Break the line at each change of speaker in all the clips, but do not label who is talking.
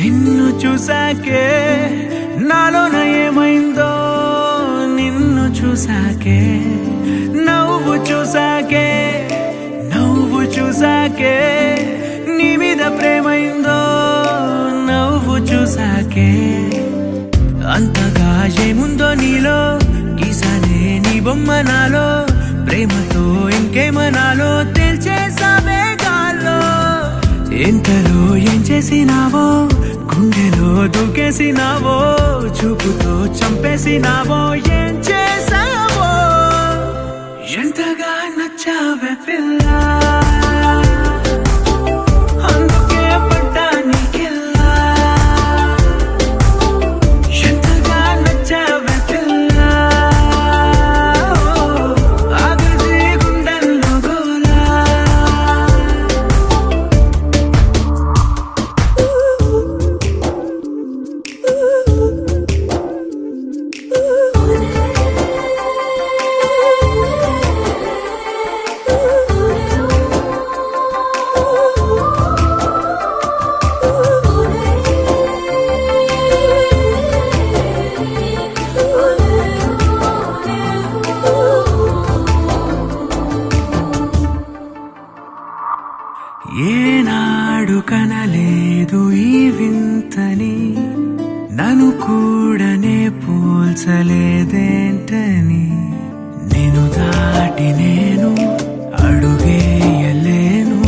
నిన్ను చూసాకే నాలోన ఏమైందో నిన్ను చూసాకే నవ్వు చూసాకే నీ మీద ప్రేమైందో నవ్వు చూసాకే అంతగా ఏముందో నీలో గీసానే నీ బొమ్మ నాలో ప్రేమతో ఇంకేమనాలో తెలిచేసావే గాల్లో ఎంతలో ఏం చేసినావో గుండెలో దూకేసినావో చూపుతో చంపేసినావో ఏం చేసావో ఎంతగా నచ్చావే పిల్ల అందుకే పడ్డా నీకెల్లా ఎంతగా నచ్చావే పిల్ల ఆగది గుండెల్లో గోలా ఏనాడు కనలేదు ఈ వింతని నన్ను కూడనే పోల్చలేదేంటని నేను దాటి నేను అడుగేయలేను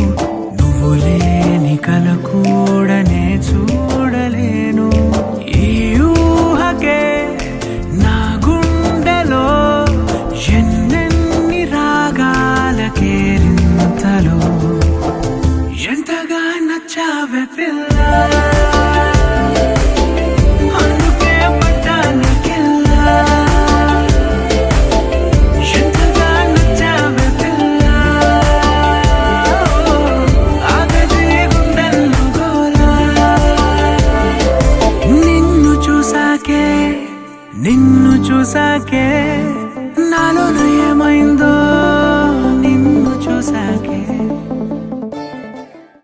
నువ్వు లేని కల కూడనే చూడలేను ఈ ఊహకే నా గుండెలో ఎన్నెన్ని రాగాలకేరింతలో ఎంతగా నచ్చావే పిల్ల అందుకే పడ్డా నీకెల్లా ఎంతగా నచ్చావే పిల్ల ఆగది గుండెల్లో గోలా నిన్ను చూసాకే